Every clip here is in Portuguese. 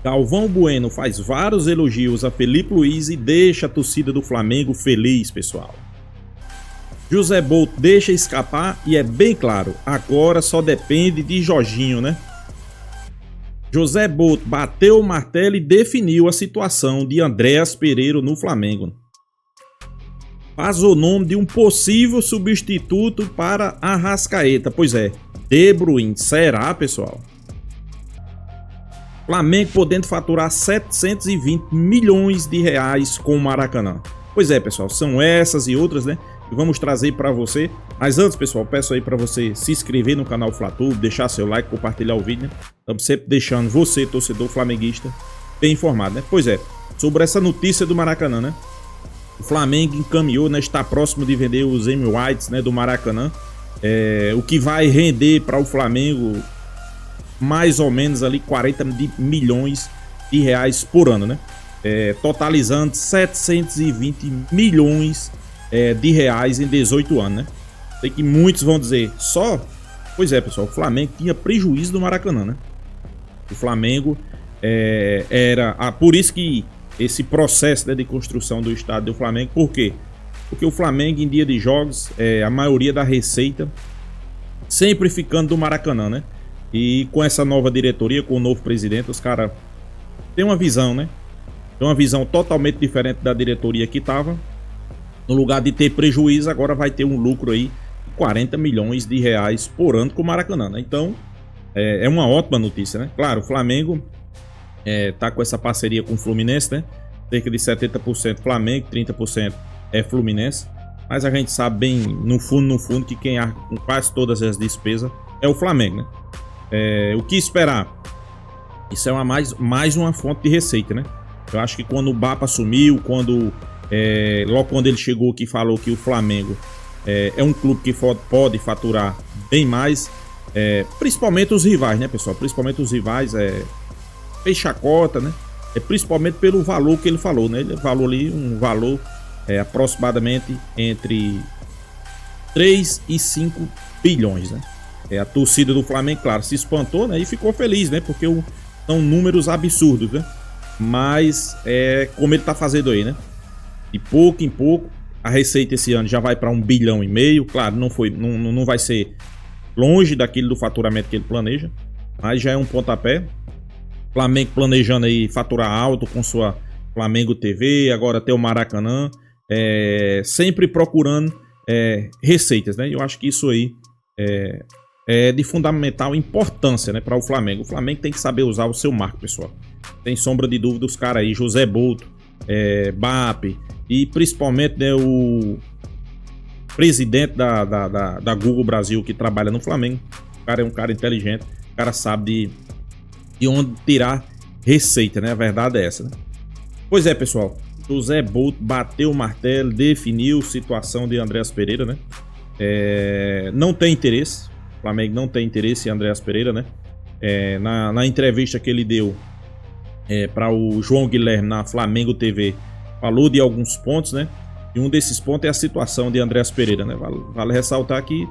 Galvão Bueno faz vários elogios a Felipe Luiz e deixa a torcida do Flamengo feliz, pessoal. José Bolt deixa escapar e é bem claro, agora só depende de Jorginho, né? José Bolt bateu o martelo e definiu a situação de Andréas Pereira no Flamengo. Faz o nome de um possível substituto para Arrascaeta. Pois é, De Bruyne. Será, pessoal? Flamengo podendo faturar 720 milhões de reais com o Maracanã. Pois é, pessoal, são essas e outras, né? E vamos trazer para você. Mas antes, pessoal, peço aí para você se inscrever no canal FlaTube, deixar seu like, compartilhar o vídeo, né? Estamos sempre deixando você, torcedor flamenguista, bem informado, né? Pois é, sobre essa notícia do Maracanã, né? O Flamengo encaminhou, né? Está próximo de vender os Amy Whites, né? Do Maracanã. O que vai render para o Flamengo mais ou menos ali 40 milhões de reais por ano, né? Totalizando 720 milhões de reais em 18 anos, né? Sei que muitos vão dizer, só? Pois é, pessoal, o Flamengo tinha prejuízo do Maracanã, né? O Flamengo por isso que esse processo, né, de construção do estádio do Flamengo, por quê? Porque o Flamengo em dia de jogos, a maioria da receita sempre ficando do Maracanã, né? E com essa nova diretoria, com o novo presidente, os caras têm uma visão, né? Tem uma visão totalmente diferente da diretoria que estava. No lugar de ter prejuízo, agora vai ter um lucro aí de 40 milhões de reais por ano com o Maracanã, né? Então, é uma ótima notícia, né? Claro, o Flamengo tá com essa parceria com o Fluminense, né? Cerca de 70% Flamengo, 30% é Fluminense. Mas a gente sabe bem, no fundo, que quem arca com quase todas as despesas é o Flamengo, né? O que esperar? Isso é mais uma fonte de receita, né? Eu acho que quando o Bapa assumiu, logo quando ele chegou aqui, falou que o Flamengo é um clube que pode faturar bem mais, principalmente os rivais, né, pessoal? Principalmente os rivais, fez chacota, né? Principalmente pelo valor que ele falou, né? Ele falou ali um valor aproximadamente entre 3 e 5 bilhões, né? A torcida do Flamengo, claro, se espantou, né? E ficou feliz, né? Porque são números absurdos, né? Mas como ele tá fazendo aí, né? De pouco em pouco, a receita esse ano já vai para 1,5 bilhão. Claro, não vai ser longe daquele do faturamento que ele planeja, mas já é um pontapé. Flamengo planejando aí faturar alto com sua Flamengo TV, agora tem o Maracanã, sempre procurando receitas, né? Eu acho que isso aí é de fundamental importância, né, para o Flamengo. O Flamengo tem que saber usar o seu marco, pessoal. Tem sombra de dúvida os caras aí, José Bolt, BAP e principalmente, né, o presidente da Google Brasil que trabalha no Flamengo. O cara é um cara inteligente, o cara sabe de onde tirar receita, né? A verdade é essa, né? Pois é, pessoal, José Bolt bateu o martelo, definiu a situação de Andréas Pereira, né? Não tem interesse, o Flamengo não tem interesse em Andréas Pereira, né? Na entrevista que ele deu para o João Guilherme na Flamengo TV, falou de alguns pontos, né? E um desses pontos é a situação de Andréas Pereira, né? Vale ressaltar que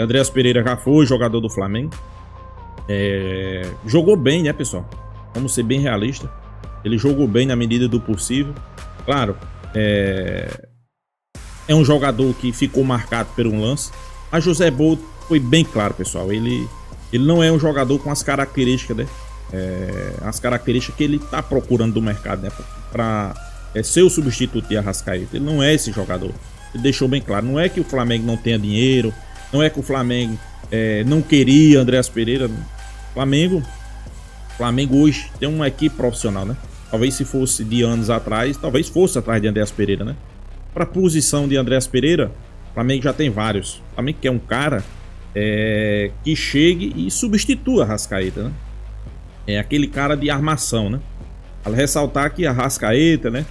Andréas Pereira já foi jogador do Flamengo, jogou bem, né, pessoal? Vamos ser bem realistas. Ele jogou bem na medida do possível. Claro, é um jogador que ficou marcado por um lance. Mas José Bolt foi bem claro, pessoal. Ele não é um jogador com as características, né? As características que ele está procurando do mercado, né? Para ser o substituto de Arrascaeta. Ele não é esse jogador. Ele deixou bem claro. Não é que o Flamengo não tenha dinheiro. Não é que o Flamengo não queria Andréas Pereira. Flamengo hoje tem uma equipe profissional, né? Talvez se fosse de anos atrás, talvez fosse atrás de Andréas Pereira, né? Para a posição de Andréas Pereira, o Flamengo já tem vários. O Flamengo quer um cara que chegue e substitua a Arrascaeta, né? É aquele cara de armação, né? Vale ressaltar que a Arrascaeta, né?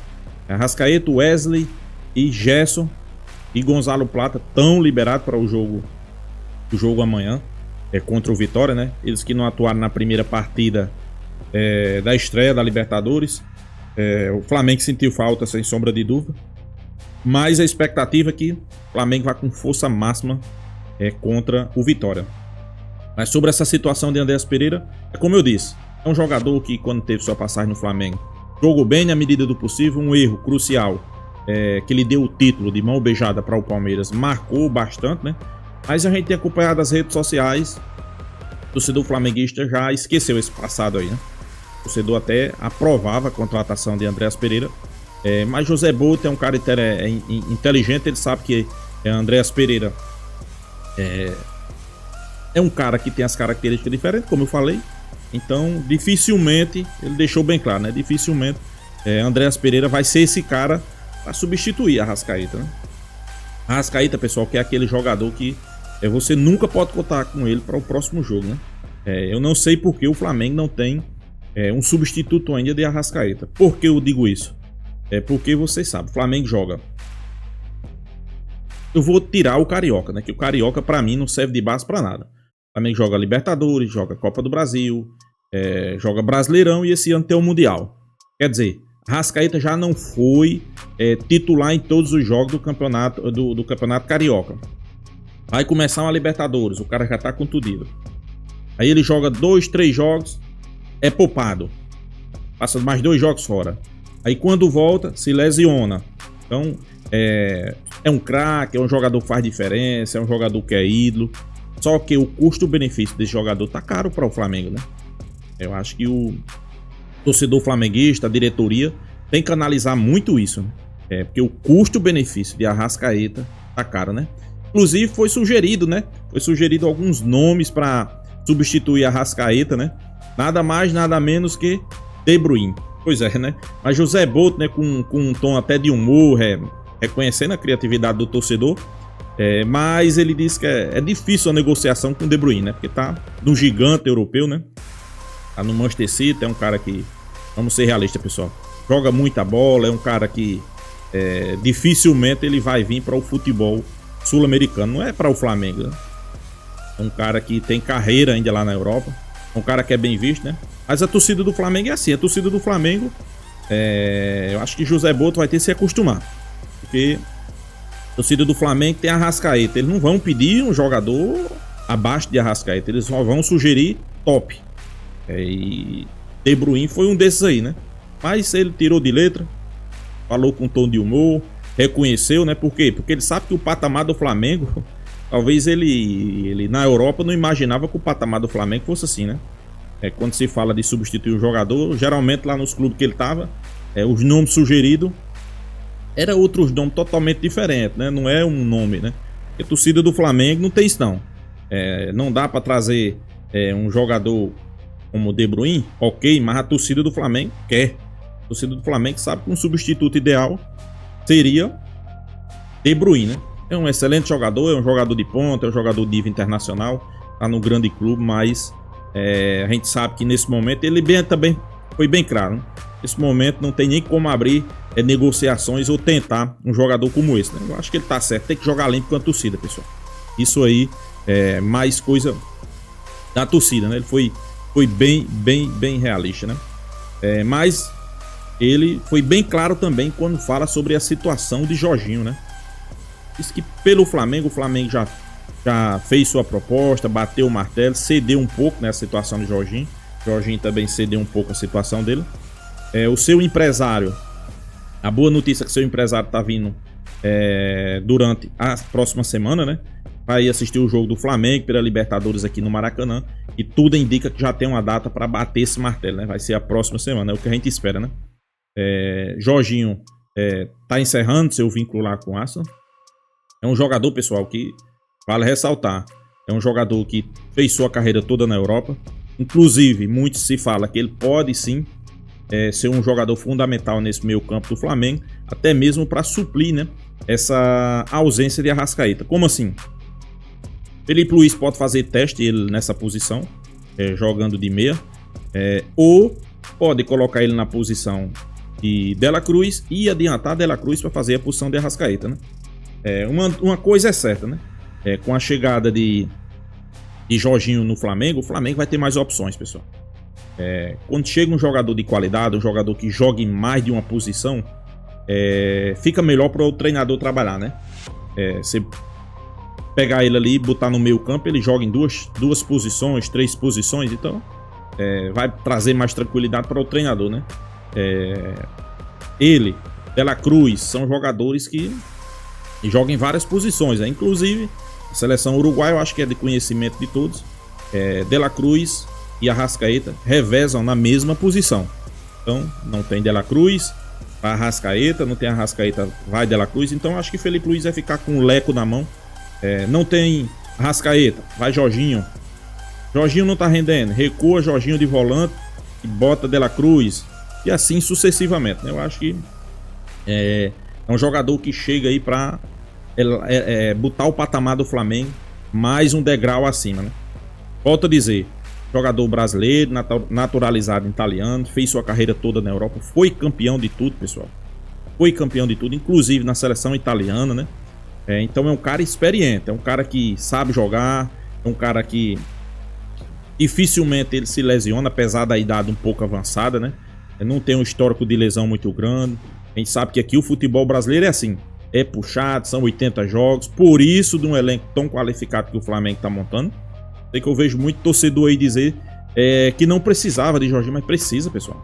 Arrascaeta, Wesley e Gerson e Gonzalo Plata estão liberados para o jogo amanhã contra o Vitória, né? Eles que não atuaram na primeira partida da estreia da Libertadores. O Flamengo sentiu falta, sem sombra de dúvida. Mas a expectativa é que o Flamengo vá com força máxima contra o Vitória. Mas sobre essa situação de Andréas Pereira, como eu disse, É um jogador que, quando teve sua passagem no Flamengo, jogou bem na medida do possível. Um erro crucial, que ele deu o título de mão beijada para o Palmeiras, marcou bastante, né? Mas a gente tem acompanhado as redes sociais, o torcedor flamenguista já esqueceu esse passado aí, né? O torcedor até aprovava a contratação de Andreas Pereira, mas José Bolt é um cara inteligente, ele sabe que Andreas Pereira é um cara que tem as características diferentes, como eu falei. Então, dificilmente, ele deixou bem claro, né? Dificilmente Andreas Pereira vai ser esse cara para substituir a Arrascaeta, né? A Arrascaeta, pessoal, que é aquele jogador que você nunca pode contar com ele para o próximo jogo, né? Eu não sei por que o Flamengo não tem um substituto ainda de Arrascaeta. Por que eu digo isso? Porque vocês sabem, o Flamengo joga. Eu vou tirar o Carioca, né? Que o Carioca, para mim, não serve de base para nada. O Flamengo joga Libertadores, joga Copa do Brasil, joga Brasileirão e esse ano tem o Mundial. Quer dizer, Arrascaeta já não foi titular em todos os jogos do campeonato Carioca. Vai começar uma Libertadores, o cara já tá contundido. Aí ele joga 2, 3 jogos, é poupado. Passa mais 2 jogos fora. Aí quando volta, se lesiona. Então, é um craque, é um jogador que faz diferença, é um jogador que é ídolo. Só que o custo-benefício desse jogador tá caro para o Flamengo, né? Eu acho que o torcedor flamenguista, a diretoria, tem que analisar muito isso, né? Porque o custo-benefício de Arrascaeta tá caro, né? Inclusive foi sugerido, né? Foi sugerido alguns nomes para substituir Arrascaeta, né? Nada mais, nada menos que De Bruyne. Pois é, né? Mas José Bolt, né, com um tom até de humor, reconhecendo a criatividade do torcedor, mas ele disse que é difícil a negociação com o De Bruyne, né? Porque tá no gigante europeu, né? Tá no Manchester City, é um cara que, vamos ser realistas, pessoal, joga muita bola, é um cara que dificilmente ele vai vir para o futebol sul-americano, não é para o Flamengo, né? É um cara que tem carreira ainda lá na Europa, é um cara que é bem visto, né? Mas a torcida do Flamengo é assim, a torcida do Flamengo, eu acho que José Bolt vai ter que se acostumar, porque a torcida do Flamengo tem Arrascaeta, eles não vão pedir um jogador abaixo de Arrascaeta, eles só vão sugerir top. E De Bruyne foi um desses aí, né? Mas ele tirou de letra, falou com um tom de humor, reconheceu, né? Por quê? Porque ele sabe que o patamar do Flamengo, talvez ele na Europa não imaginava que o patamar do Flamengo fosse assim, né? Quando se fala de substituir um jogador, geralmente lá nos clubes que ele tava, os nomes sugeridos eram outros nomes totalmente diferentes, né? Não é um nome, né? Porque a torcida do Flamengo não tem isso não. Não dá para trazer um jogador como o De Bruyne, ok, mas a torcida do Flamengo quer. A torcida do Flamengo sabe que um substituto ideal seria De Bruyne, né? É um excelente jogador, é um jogador de ponta, é um jogador de nível internacional, tá no grande clube, mas a gente sabe que nesse momento ele também foi bem claro, né? Nesse momento não tem nem como abrir negociações ou tentar um jogador como esse, né? Eu acho que ele tá certo, tem que jogar limpo com a torcida, pessoal. Isso aí é mais coisa da torcida, né? Ele foi bem realista, né? Mas ele foi bem claro também quando fala sobre a situação de Jorginho, né? Diz que pelo Flamengo, o Flamengo já fez sua proposta, bateu o martelo, cedeu um pouco nessa situação de Jorginho. Jorginho também cedeu um pouco a situação dele. O seu empresário, a boa notícia é que seu empresário tá vindo durante a próxima semana, né? Vai assistir o jogo do Flamengo pela Libertadores aqui no Maracanã. E tudo indica que já tem uma data para bater esse martelo, né? Vai ser a próxima semana, é o que a gente espera, né? Jorginho tá encerrando seu vínculo lá com o Arsenal. É um jogador, pessoal, que vale ressaltar. É um jogador que fez sua carreira toda na Europa. Inclusive, muito se fala que ele pode sim ser um jogador fundamental nesse meio campo do Flamengo. Até mesmo para suprir, né, essa ausência de Arrascaeta. Como assim? Felipe Luiz pode fazer teste ele nessa posição, jogando de meia. Ou pode colocar ele na posição de De La Cruz e adiantar De La Cruz para fazer a posição de Arrascaeta, né? Uma coisa é certa, né? Com a chegada de Jorginho no Flamengo, o Flamengo vai ter mais opções, pessoal. Quando chega um jogador de qualidade, um jogador que joga em mais de uma posição, fica melhor para o treinador trabalhar, né? Você pegar ele ali e botar no meio campo, ele joga em duas posições, 3 posições, então vai trazer mais tranquilidade para o treinador, né? Ele, De La Cruz, são jogadores que jogam em várias posições, né? Inclusive a seleção uruguaia, eu acho que é de conhecimento de todos, De La Cruz e Arrascaeta revezam na mesma posição. Então não tem De La Cruz, vai Arrascaeta, não tem Arrascaeta, vai De La Cruz. Então acho que Felipe Luiz vai ficar com o leco na mão. Não tem Arrascaeta, vai Jorginho. Jorginho não tá rendendo, recua Jorginho de volante e bota De La Cruz, e assim sucessivamente, né? Eu acho que é um jogador que chega aí pra botar o patamar do Flamengo mais um degrau acima, né? Volto a dizer, jogador brasileiro, naturalizado italiano, fez sua carreira toda na Europa, foi campeão de tudo, pessoal. Foi campeão de tudo, inclusive na seleção italiana, né? Então é um cara experiente, é um cara que sabe jogar, é um cara que dificilmente ele se lesiona, apesar da idade um pouco avançada, né? Não tem um histórico de lesão muito grande. A gente sabe que aqui o futebol brasileiro é assim, é puxado, são 80 jogos, por isso de um elenco tão qualificado que o Flamengo tá montando. Sei que eu vejo muito torcedor aí dizer que não precisava de Jorginho, mas precisa, pessoal.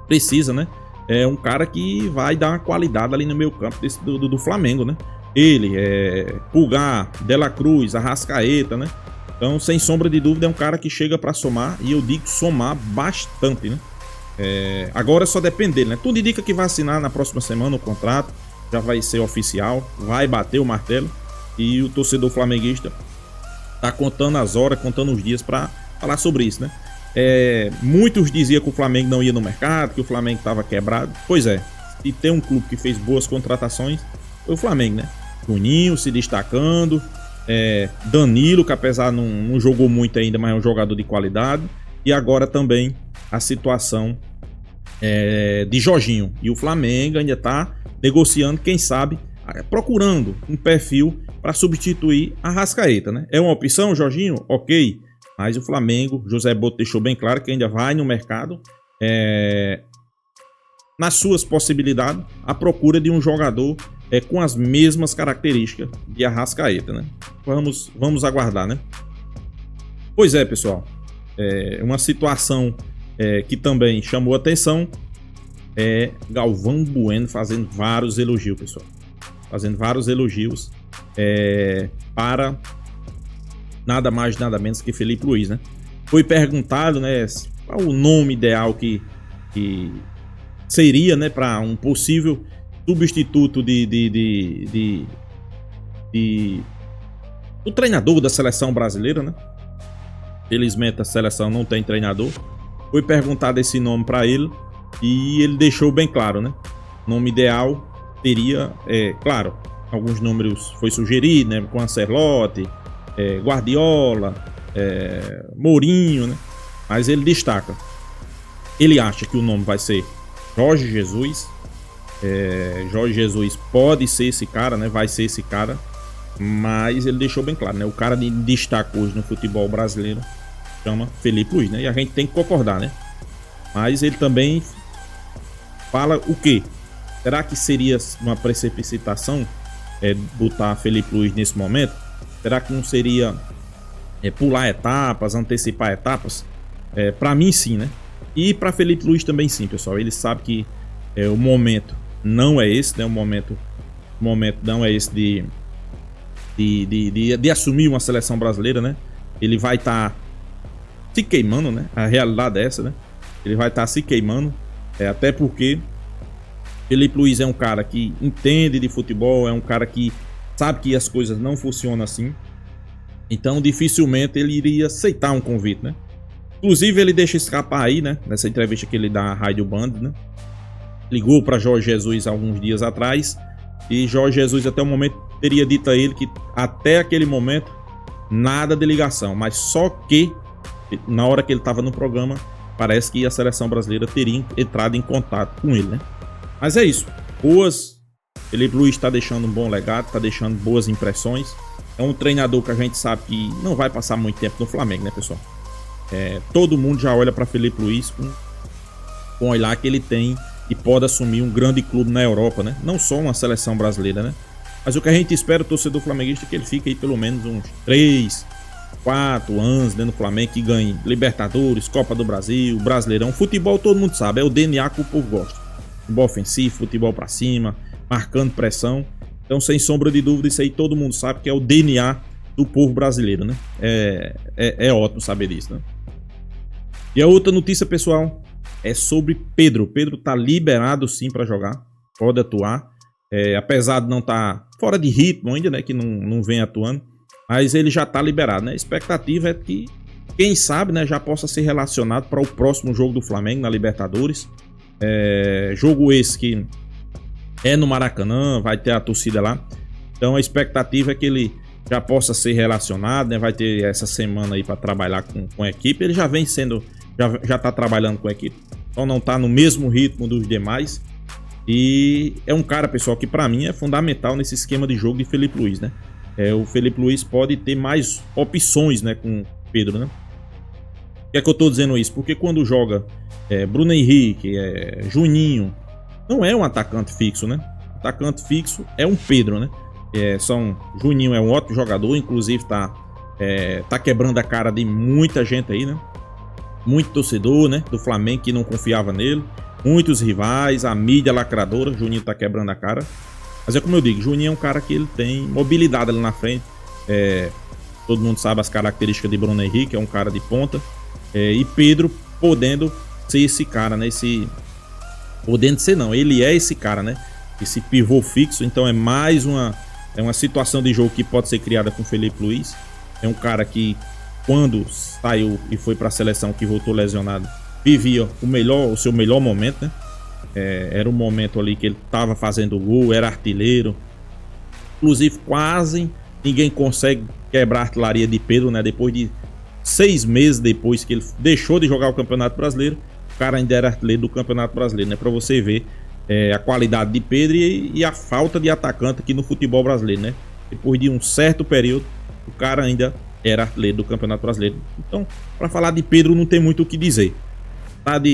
Precisa, né? É um cara que vai dar uma qualidade ali no meio campo do Flamengo, né? Ele, Pulgar, De La Cruz, Arrascaeta, né? Então, sem sombra de dúvida, é um cara que chega para somar, e eu digo somar bastante, né? Agora só depende dele, né? Tudo indica que vai assinar na próxima semana o contrato, já vai ser oficial, vai bater o martelo, e o torcedor flamenguista tá contando as horas, contando os dias para falar sobre isso, né? Muitos diziam que o Flamengo não ia no mercado, que o Flamengo estava quebrado. Pois é, se tem um clube que fez boas contratações, foi o Flamengo, né? Juninho se destacando, Danilo, que apesar não jogou muito ainda, mas é um jogador de qualidade, e agora também a situação de Jorginho. E o Flamengo ainda está negociando, quem sabe, procurando um perfil para substituir a Arrascaeta, né? É uma opção, Jorginho? Ok. Mas o Flamengo, José Boto deixou bem claro que ainda vai no mercado, nas suas possibilidades, à procura de um jogador com as mesmas características de Arrascaeta, né? Vamos aguardar, né? Pois é, pessoal. Uma situação que também chamou atenção é Galvão Bueno fazendo vários elogios, pessoal. Fazendo vários elogios para nada mais, nada menos que Felipe Luiz, né? Foi perguntado, né, qual o nome ideal que seria, né, para um possível substituto do treinador da seleção brasileira, né? Felizmente a seleção não tem treinador. Foi perguntado esse nome para ele e ele deixou bem claro, né? O nome ideal teria, claro, alguns números foi sugerido, né? Com Ancelotti, Guardiola, Mourinho, né? Mas ele destaca. Ele acha que o nome vai ser Jorge Jesus. Jorge Jesus pode ser esse cara, né? Vai ser esse cara. Mas ele deixou bem claro, né? O cara de destaque hoje no futebol brasileiro chama Felipe Luiz, né? E a gente tem que concordar, né? Mas ele também fala o quê? Será que seria uma precipitação botar Felipe Luiz nesse momento? Será que não seria pular etapas, antecipar etapas? Para mim sim, né? E para Felipe Luiz também sim, pessoal. Ele sabe que o momento não é esse, né? O momento não é esse de assumir uma seleção brasileira, né? Ele vai estar se queimando, né? A realidade é essa, né? Ele vai estar se queimando, até porque Felipe Luiz é um cara que entende de futebol, é um cara que sabe que as coisas não funcionam assim. Então dificilmente ele iria aceitar um convite, né? Inclusive ele deixa escapar aí, né? Nessa entrevista que ele dá à Rádio Band, né? Ligou para Jorge Jesus alguns dias atrás e Jorge Jesus até o momento teria dito a ele que até aquele momento nada de ligação, mas só que na hora que ele estava no programa parece que a seleção brasileira teria entrado em contato com ele, né? Mas é isso. Felipe Luiz está deixando um bom legado, está deixando boas impressões. É um treinador que a gente sabe que não vai passar muito tempo no Flamengo, né, pessoal? Todo mundo já olha para Felipe Luiz com o olhar que ele tem e pode assumir um grande clube na Europa, né? Não só uma seleção brasileira, né? Mas o que a gente espera, o torcedor flamenguista, é que ele fique aí pelo menos uns 4 anos dentro do Flamengo, que ganhe Libertadores, Copa do Brasil, Brasileirão. Futebol todo mundo sabe, é o DNA que o povo gosta. Futebol ofensivo, futebol pra cima, marcando pressão. Então, sem sombra de dúvida, isso aí todo mundo sabe que é o DNA do povo brasileiro, né? É ótimo saber disso, né? E a outra notícia, pessoal, é sobre Pedro. Pedro tá liberado sim para jogar, pode atuar. Apesar de não estar fora de ritmo ainda, né? Que não vem atuando. Mas ele já tá liberado, né? A expectativa é que, quem sabe, né? Já possa ser relacionado para o próximo jogo do Flamengo na Libertadores. Jogo esse que é no Maracanã, vai ter a torcida lá. Então a expectativa é que ele já possa ser relacionado, né? Vai ter essa semana aí para trabalhar com a equipe. Ele já vem sendo, já tá trabalhando com a equipe. Então não tá no mesmo ritmo dos demais. E é um cara, pessoal, que para mim é fundamental nesse esquema de jogo de Felipe Luiz, né? O Felipe Luiz pode ter mais opções, né, com o Pedro, né? Por que é que eu tô dizendo isso? Porque quando joga Bruno Henrique, Juninho, não é um atacante fixo, né? O atacante fixo é um Pedro, né? Juninho é um ótimo jogador, inclusive tá quebrando a cara de muita gente aí, né? Muito torcedor, né, do Flamengo que não confiava nele. Muitos rivais, a mídia lacradora, Juninho tá quebrando a cara. Mas é como eu digo, Juninho é um cara que ele tem mobilidade ali na frente. Todo mundo sabe as características de Bruno Henrique, é um cara de ponta. E Pedro podendo ser esse cara, né? Podendo ser não, ele é esse cara, né? Esse pivô fixo, então é mais uma situação de jogo que pode ser criada com o Felipe Luiz. É um cara que, quando saiu e foi para a seleção, que voltou lesionado, vivia o seu melhor momento, né? Era um momento ali que ele estava fazendo gol, era artilheiro. Inclusive, quase ninguém consegue quebrar a artilharia de Pedro, né? Depois de 6 meses depois que ele deixou de jogar o Campeonato Brasileiro, o cara ainda era artilheiro do Campeonato Brasileiro, né? Para você ver a qualidade de Pedro e a falta de atacante aqui no futebol brasileiro, né? Depois de um certo período, o cara ainda era artilheiro do Campeonato Brasileiro. Então, para falar de Pedro, não tem muito o que dizer.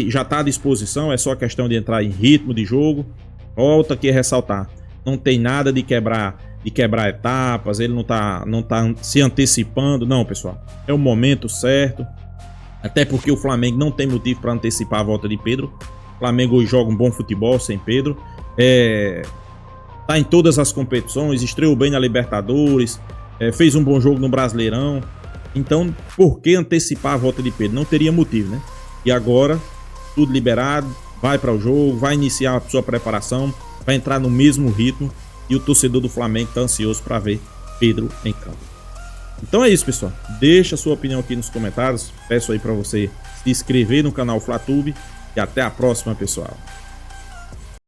Já está à disposição, é só questão de entrar em ritmo de jogo. Volta aqui a ressaltar, não tem nada de quebrar etapas, ele não tá se antecipando, não, pessoal. É o momento certo, até porque o Flamengo não tem motivo para antecipar a volta de Pedro. O Flamengo hoje joga um bom futebol sem Pedro, tá em todas as competições, estreou bem na Libertadores, fez um bom jogo no Brasileirão. Então, por que antecipar a volta de Pedro? Não teria motivo, né? E agora, tudo liberado, vai para o jogo, vai iniciar a sua preparação, vai entrar no mesmo ritmo e o torcedor do Flamengo está ansioso para ver Pedro em campo. Então é isso, pessoal. Deixa a sua opinião aqui nos comentários. Peço aí para você se inscrever no canal FlaTube e até a próxima, pessoal.